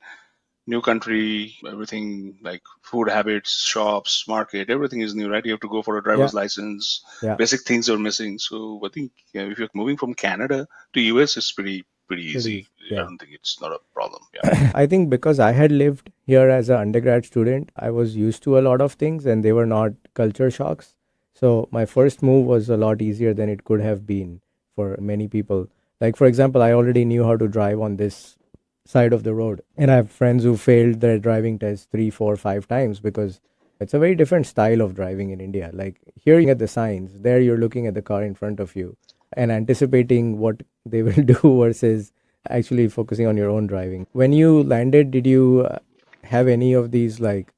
new country, everything like food habits, shops, market, everything is new, right? You have to go for a driver's license. Yeah. Basic things are missing. So I think if you're moving from Canada to US, it's pretty easy. yeah. I don't think it's not a problem. Yeah. I think because I had lived here as an undergrad student, I was used to a lot of things and they were not culture shocks. So my first move was a lot easier than it could have been for many people. Like, for example, I already knew how to drive on this side of the road. And I have friends who failed their driving test 3, 4, 5 times because it's a very different style of driving in India. Like here you get the signs, there you're looking at the car in front of you and anticipating what they will do versus actually focusing on your own driving. When you landed, did you have any of these like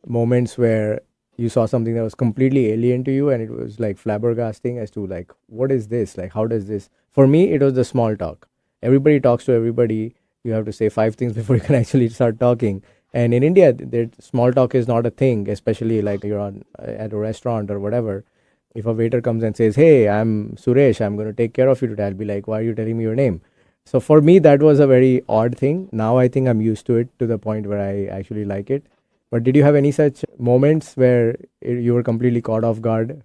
moments where you saw something that was completely alien to you and it was like flabbergasting as to like, what is this? Like, how does this? For me, it was the small talk. Everybody talks to everybody. You have to say 5 things before you can actually start talking. And in India, small talk is not a thing, especially like you're at a restaurant or whatever. If a waiter comes and says, "Hey, I'm Suresh, I'm going to take care of you today," I'll be like, "Why are you telling me your name?" So for me, that was a very odd thing. Now I think I'm used to it to the point where I actually like it. But did you have any such moments where you were completely caught off guard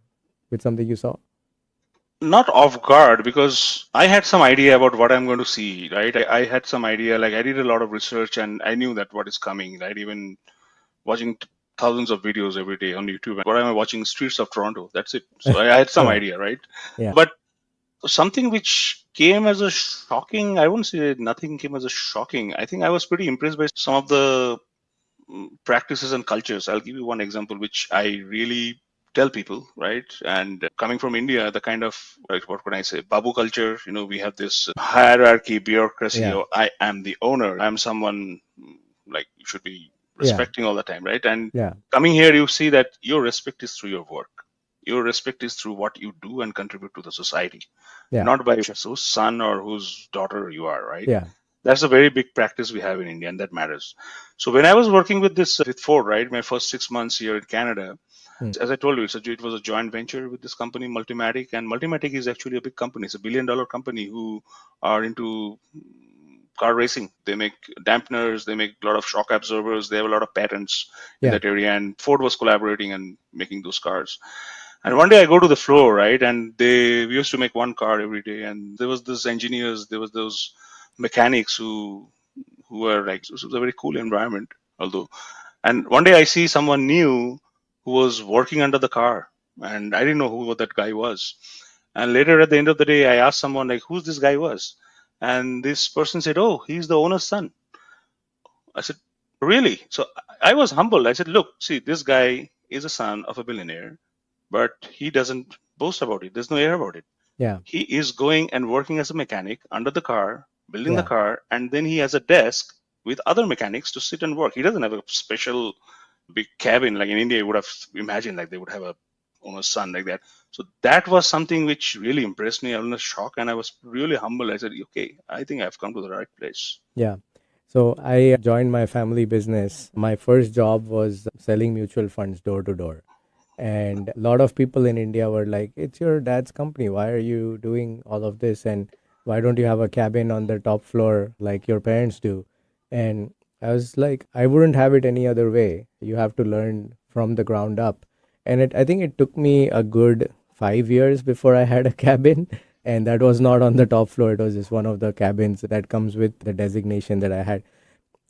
with something you saw? Not off guard because I had some idea about what I'm going to see, right? I had some idea, like I did a lot of research and I knew that what is coming, right? Even watching thousands of videos every day on YouTube. What am I watching? Streets of Toronto. That's it. So I had some idea, right? Yeah. But something which came as a shocking, I wouldn't say nothing came as a shocking. I think I was pretty impressed by some of the practices and cultures. I'll give you one example, which I really tell people, right? And coming from India, the kind of, like, what can I say, Babu culture, we have this hierarchy, bureaucracy. Yeah. I am the owner. I'm someone like you should be respecting all the time, right? And coming here, you see that your respect is through your work. Your respect is through what you do and contribute to the society, not by whose son or whose daughter you are, right? Yeah. That's a very big practice we have in India, and that matters. So when I was working with Ford, right, my first 6 months here in Canada, as I told you, it was a joint venture with this company, Multimatic, and Multimatic is actually a big company. It's $1 billion company who are into car racing. They make dampeners, they make a lot of shock absorbers. They have a lot of patents in Yeah. that area, and Ford was collaborating and making those cars. And one day I go to the floor, right, and we used to make one car every day, and there was those engineers, there was those mechanics who were like, it was a very cool environment, although. And one day I see someone new who was working under the car, and I didn't know who that guy was. And later at the end of the day, I asked someone like, who's this guy was? And this person said, oh, he's the owner's son. I said, really? So I was humbled. I said, look, see, this guy is a son of a billionaire, but he doesn't boast about it. There's no air about it. Yeah. He is going and working as a mechanic under the car, building the Yeah. car, and then he has a desk with other mechanics to sit and work. He doesn't have a special big cabin like in India. You would have imagined like they would have a owner's son like that. So that was something which really impressed me. I was in a shock and I was really humble. I said, okay, I think I've come to the right place. Yeah. So I joined my family business. My first job was selling mutual funds door to door. And a lot of people in India were like, it's your dad's company. Why are you doing all of this? And why don't you have a cabin on the top floor like your parents do? And I was like, I wouldn't have it any other way. You have to learn from the ground up. And I think it took me a good 5 years before I had a cabin. And that was not on the top floor. It was just one of the cabins that comes with the designation that I had.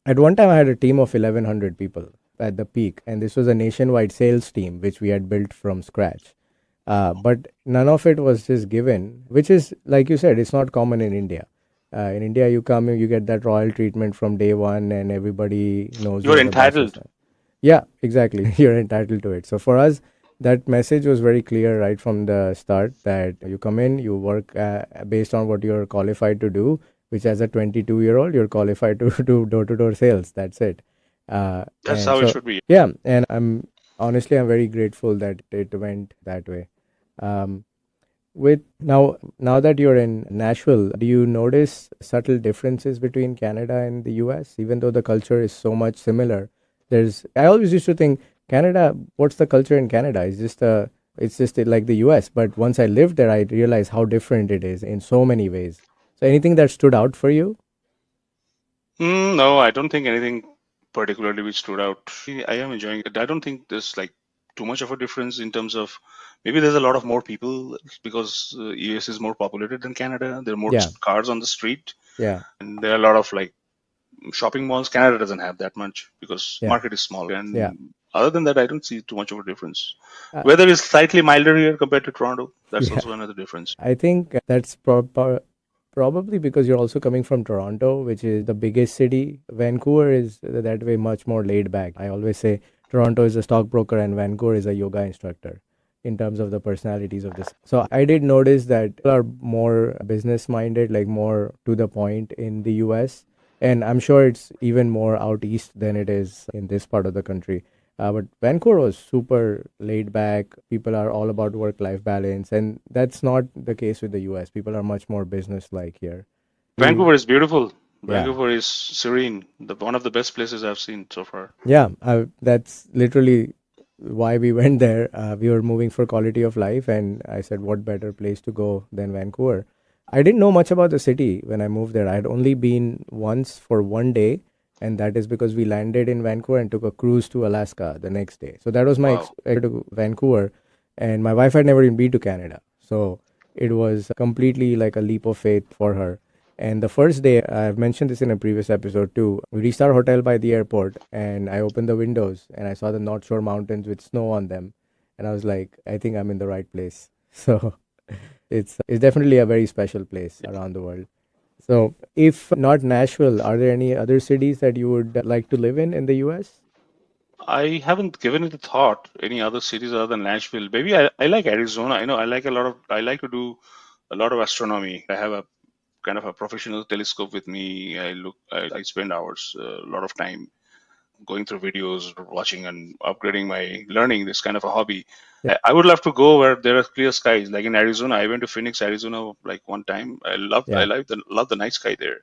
At one time, I had a team of 1,100 people at the peak. And this was a nationwide sales team, which we had built from scratch. But none of it was just given, which is, like you said, it's not common in India. In India, you come, you get that royal treatment from day one, and everybody knows You're the boss of entitled. that. Yeah, exactly. You're entitled to it. So for us, that message was very clear right from the start that you come in, you work based on what you're qualified to do, which as a 22-year-old, you're qualified to do door-to-door sales. That's it. That's And how it so, should be. yeah, and I'm very grateful that it went that way. With now that you're in Nashville, do you notice subtle differences between Canada and the US, even though the culture is so much similar? I always used to think Canada, what's the culture in Canada? It's just like the US. But once I lived there, I realized how different it is in so many ways. So anything that stood out for you? No, I don't think anything particularly which stood out. I am enjoying it. I don't think there's like too much of a difference in terms of maybe there's a lot of more people because US is more populated than Canada. There are more Yeah. cars on the street, Yeah. and there are a lot of like shopping malls. Canada doesn't have that much because Yeah. market is small. And Yeah. other than that, I don't see too much of a difference. Uh, Weather is slightly milder here compared to Toronto. That's Yeah. also another difference. I think that's probably because you're also coming from Toronto, which is the biggest city. Vancouver is that way much more laid back. I always say Toronto is a stockbroker and Vancouver is a yoga instructor in terms of the personalities of this. So I did notice that people are more business minded, like more to the point in the US. And I'm sure it's even more out east than it is in this part of the country. But Vancouver was super laid back. People are all about work-life balance, and that's not the case with the US. People are much more business-like here. Vancouver is beautiful. Yeah. Vancouver is serene. One of the best places I've seen so far. Yeah, that's literally why we went there. We were moving for quality of life, and I said, what better place to go than Vancouver? I didn't know much about the city when I moved there. I had only been once for one day, and that is because we landed in Vancouver and took a cruise to Alaska the next day. So that was my Wow. to Vancouver, and my wife had never even been to Canada. So it was completely like a leap of faith for her. And the first day, I've mentioned this in a previous episode too, we reached our hotel by the airport and I opened the windows and I saw the North Shore Mountains with snow on them. And I was like, I think I'm in the right place. So it's definitely a very special place around the world. So if not Nashville, are there any other cities that you would like to live in the US? I haven't given it a thought. Any other cities other than Nashville? Maybe I like Arizona. I know I like to do a lot of astronomy. I have a kind of a professional telescope with me. I spend hours, a lot of time going through videos, watching and upgrading my learning. This kind of a hobby. Yeah. I would love to go where there are clear skies. Like in Arizona, I went to Phoenix, Arizona, like one time. Love the night sky there.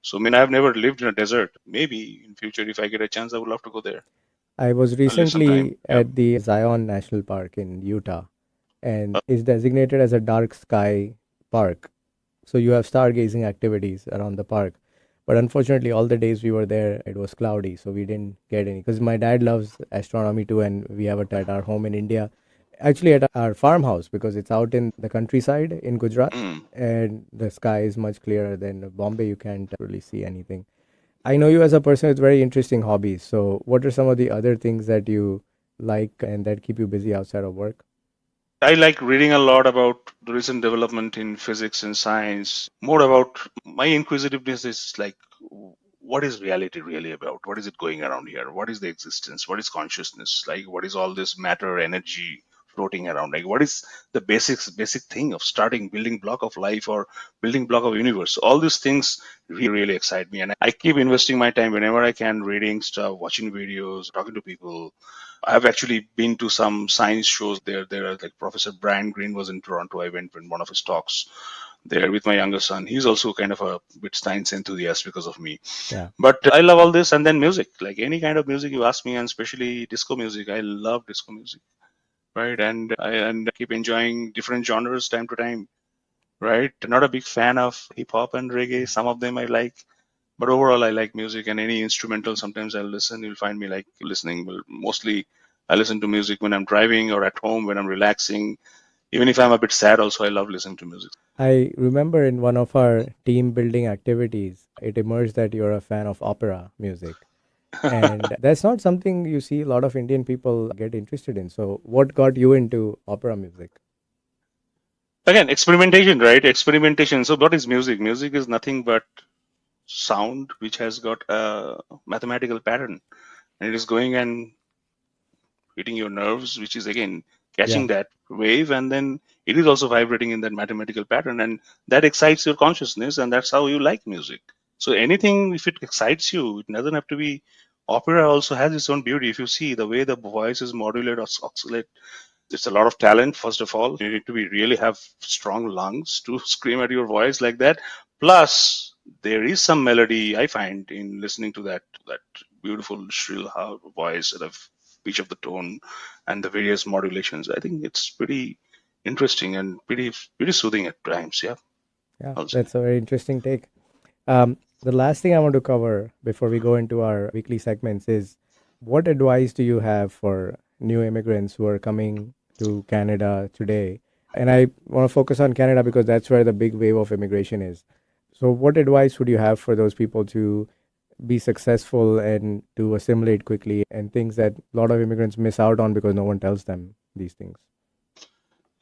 So I mean, I've never lived in a desert. Maybe in future, if I get a chance, I would love to go there. I was I'll live some recently time. Yeah. at the Zion National Park in Utah, and is designated as a dark sky park. So you have stargazing activities around the park. But unfortunately, all the days we were there, it was cloudy, so we didn't get any. Because my dad loves astronomy too, and we have it at our home in India, actually at our farmhouse, because it's out in the countryside in Gujarat, Mm. and the sky is much clearer than Bombay. You can't really see anything. I know you as a person with very interesting hobbies. So, what are some of the other things that you like and that keep you busy outside of work? I like reading a lot about the recent development in physics and science. More about my inquisitiveness is like, what is reality really about? What is it going around here? What is the existence? What is consciousness? Like, what is all this matter, energy floating around? Like, what is the basic thing of starting building block of life or building block of universe? All these things really excite me, and I keep investing my time whenever I can, reading stuff, watching videos, talking to people. I've actually been to some science shows there. There are like Professor Brian Greene was in Toronto. I went in one of his talks there with my younger son. He's also kind of a bit science enthusiast because of me. Yeah. But I love all this. And then music, like any kind of music you ask me, and especially disco music. I love disco music, right? And I keep enjoying different genres time to time, right? Not a big fan of hip hop and reggae. Some of them I like. But overall, I like music, and any instrumental. Sometimes I'll listen. You'll find me like listening. But mostly, I listen to music when I'm driving or at home when I'm relaxing. Even if I'm a bit sad, also I love listening to music. I remember in one of our team building activities, it emerged that you're a fan of opera music. And that's not something you see a lot of Indian people get interested in. So, what got you into opera music? Again, experimentation, right? Experimentation. So, what is music? Music is nothing but sound which has got a mathematical pattern, and it is going and hitting your nerves, which is again catching Yeah. that wave, and then it is also vibrating in that mathematical pattern, and that excites your consciousness, and that's how you like music. So anything, if it excites you, it doesn't have to be. Opera also has its own beauty. If you see the way the voice is modulated or oscillate, it's a lot of talent. First of all, you need to be really have strong lungs to scream at your voice like that. Plus, there is some melody I find in listening to that beautiful shrill voice at a pitch of the tone and the various modulations. I think it's pretty interesting and pretty soothing at times. Yeah, Yeah, I'll say. that's a very interesting take. The last thing I want to cover before we go into our weekly segments is what advice do you have for new immigrants who are coming to Canada today? And I want to focus on Canada because that's where the big wave of immigration is. So, what advice would you have for those people to be successful and to assimilate quickly and things that a lot of immigrants miss out on because no one tells them these things?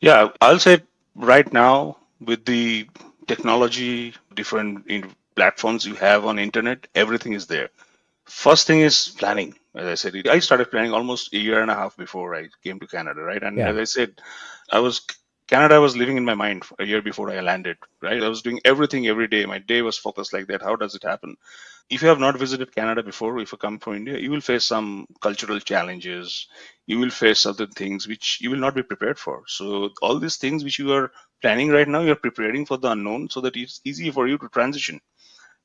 Yeah, I'll say right now with the technology, different platforms you have on internet, everything is there. First thing is planning. As I said, I started planning almost a year and a half before I came to Canada, right? And Yeah. as I said, I was Canada was living in my mind a year before I landed, right? I was doing everything every day. My day was focused like that. How does it happen? If you have not visited Canada before, if you come from India, you will face some cultural challenges. You will face other things which you will not be prepared for. So all these things which you are planning right now, you're preparing for the unknown so that it's easy for you to transition.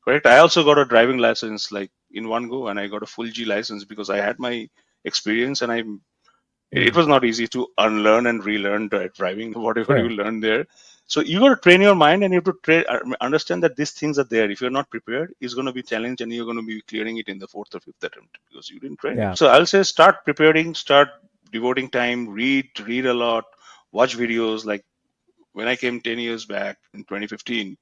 Correct. I also got a driving license like in one go, and I got a full G license because I had my experience, and it Mm. was not easy to unlearn and relearn driving whatever you Sure. learn there. So you got to train your mind, and you have to understand that these things are there. If you're not prepared, it's going to be challenged, and you're going to be clearing it in the fourth or fifth attempt because you didn't train it. Yeah. So I'll say start preparing, start devoting time, read a lot, watch videos. Like when I came 10 years back in 2015,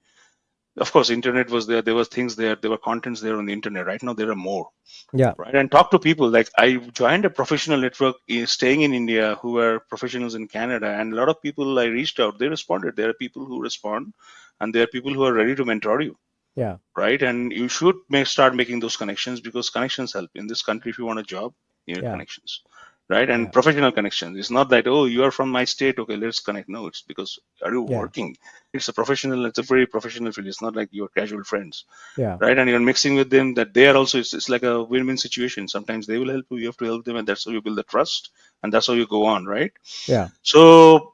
of course, internet was there. There were things there. There were contents there on the internet. Right now, there are more. Yeah. Right, and talk to people. Like I joined a professional network staying in India who were professionals in Canada, and a lot of people I reached out. They responded. There are people who respond, and there are people who are ready to mentor you. Yeah. Right, and you should start making those connections because connections help in this country. If you want a job, you need Yeah. connections, right? And Yeah. professional connections. It's not that, oh, you are from my state, okay, let's connect. No, it's because are you Yeah. working? It's a professional. It's a very professional field. It's not like your casual friends, Yeah. right? And you're mixing with them. That they are also. It's like a win-win situation. Sometimes they will help you. You have to help them, and that's how you build the trust, and that's how you go on, right? Yeah. So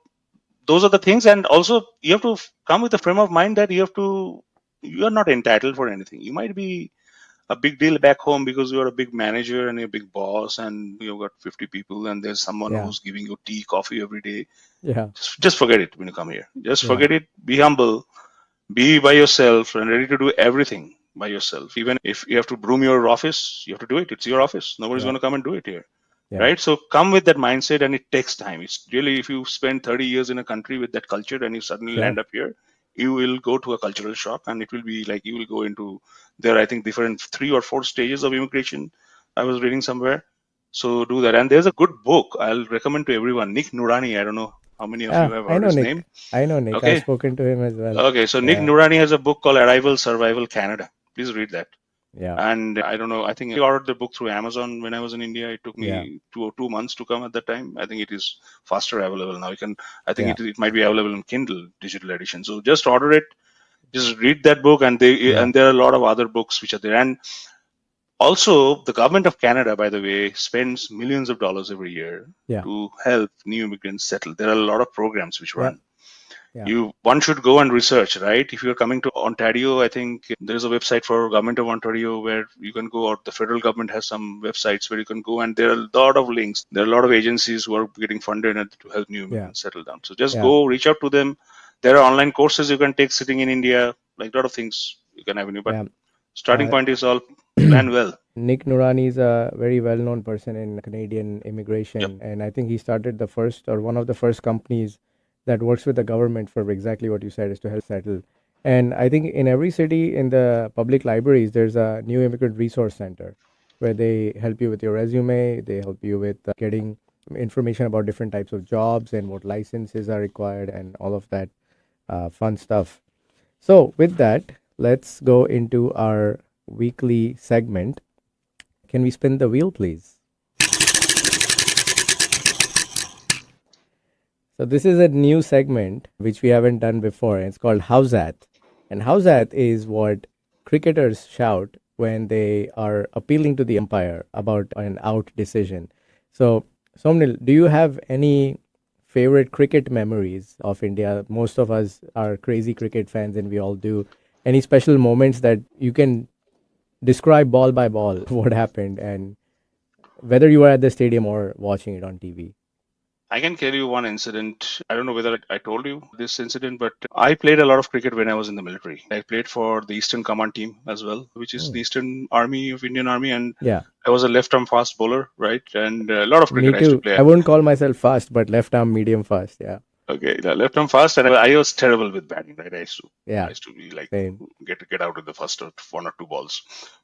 those are the things, and also you have to come with a frame of mind that you are not entitled for anything. You might be a big deal back home because you're a big manager and you're a big boss and you've got 50 people and there's someone Yeah. who's giving you tea, coffee every day. Yeah. Just forget it when you come here. Just Yeah. forget it. Be humble, be by yourself and ready to do everything. by yourself. Even if you have to broom your office, you have to do it. It's your office. Nobody's going to come and do it here. Yeah. Right? So come with that mindset, and it takes time. It's really, if you spend 30 years in a country with that culture and you suddenly land up here, you will go to a cultural shock, and it will be like you will go into there, I think, different 3 or 4 stages of immigration. I was reading somewhere. So do that. And there's a good book I'll recommend to everyone. Nick Nurani. I don't know how many of you have heard his name. I know Nick. Okay. I've spoken to him as well. Okay. So Nick Nurani has a book called Arrival, Survival, Canada. Please read that. Yeah. And I don't know, I think I ordered the book through Amazon when I was in India. It took me 2 months to come at that time. I think it is faster available now. It might be available in Kindle digital edition. So just order it. Just read that book, and and there are a lot of other books which are there. And also, the government of Canada, by the way, spends millions of dollars every year to help new immigrants settle. There are a lot of programs which run. One should go and research, right? If you're coming to Ontario, I think there's a website for government of Ontario where you can go, or the federal government has some websites where you can go, and there are a lot of links. There are a lot of agencies who are getting funded to help new immigrants settle down. So just go, reach out to them. There are online courses you can take sitting in India, like a lot of things you can have. But starting point is all plan well. Nick Nurani is a very well-known person in Canadian immigration, and I think he started one of the first companies that works with the government for exactly what you said, is to help settle. And I think in every city, in the public libraries, there's a new immigrant resource center where they help you with your resume. They help you with getting information about different types of jobs and what licenses are required and all of that fun stuff. So with that, let's go into our weekly segment. Can we spin the wheel, please? So this is a new segment which we haven't done before, and it's called How's That? And How's That is what cricketers shout when they are appealing to the umpire about an out decision. So, Somnil, do you have any favorite cricket memories of India? Most of us are crazy cricket fans, and we all do. Any special moments that you can describe ball by ball what happened, and whether you were at the stadium or watching it on TV? I can tell you one incident. I don't know whether I told you this incident, but I played a lot of cricket when I was in the military. I played for the Eastern Command team as well, which is the Eastern Army of Indian Army. And I was a left-arm fast bowler, right? And a lot of cricket Me I used too. to play. I wouldn't call myself fast, but left-arm medium fast, Okay, left-arm fast, and I was terrible with batting, right? I used to be like, get out with the first 1 or 2 balls.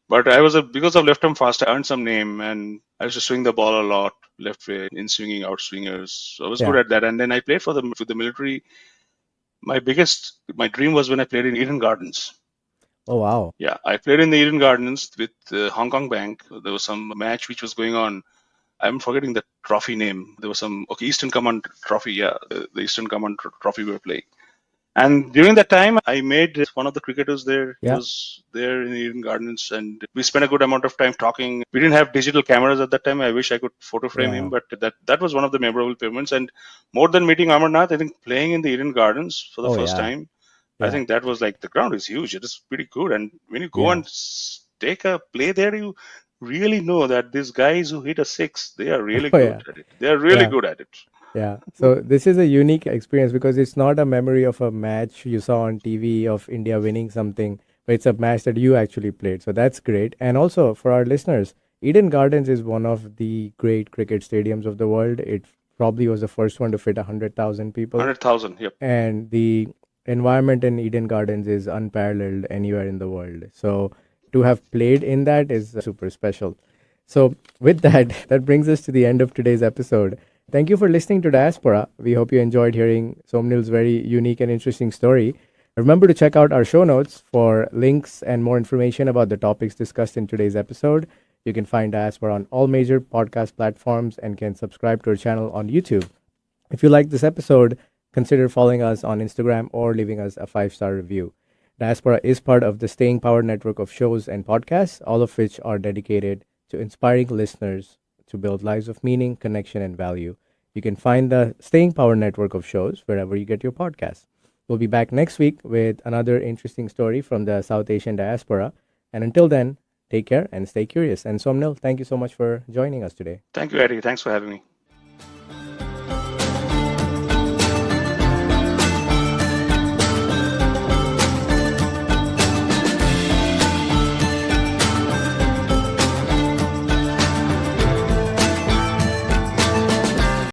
But because of left-arm fast, I earned some name, and I used to swing the ball a lot, left way, in swinging, out swingers. So I was good at that. And then I played for the military. My dream was when I played in Eden Gardens. Oh, wow. Yeah, I played in the Eden Gardens with Hong Kong Bank. There was some match which was going on. I'm forgetting the trophy name. There was Eastern Command trophy. The Eastern Command trophy we were playing. And during that time, I made one of the cricketers there. He was there in the Eden Gardens, and we spent a good amount of time talking. We didn't have digital cameras at that time. I wish I could photo frame him, but that was one of the memorable moments. And more than meeting Amarnath, I think playing in the Eden Gardens for the first time, I think that was like, the ground is huge. It is pretty good. And when you go and take a play there, you really know that these guys who hit a 6, they are really good at it. They are really good at it. Yeah. So this is a unique experience because it's not a memory of a match you saw on TV of India winning something, but it's a match that you actually played. So that's great. And also for our listeners, Eden Gardens is one of the great cricket stadiums of the world. It probably was the first one to fit 100,000 people. 100,000, yep. And the environment in Eden Gardens is unparalleled anywhere in the world. So to have played in that is super special. So with that brings us to the end of today's episode. Thank you for listening to Diaspora. We hope you enjoyed hearing Somnil's very unique and interesting story. Remember to check out our show notes for links and more information about the topics discussed in today's episode. You can find Diaspora on all major podcast platforms and can subscribe to our channel on YouTube. If you like this episode, consider following us on Instagram or leaving us a 5-star review. Diaspora is part of the Staying Power network of shows and podcasts, all of which are dedicated to inspiring listeners to build lives of meaning, connection, and value. You can find the Staying Power network of shows wherever you get your podcasts. We'll be back next week with another interesting story from the South Asian diaspora. And until then, take care and stay curious. And Somnil, thank you so much for joining us today. Thank you, Eddie. Thanks for having me.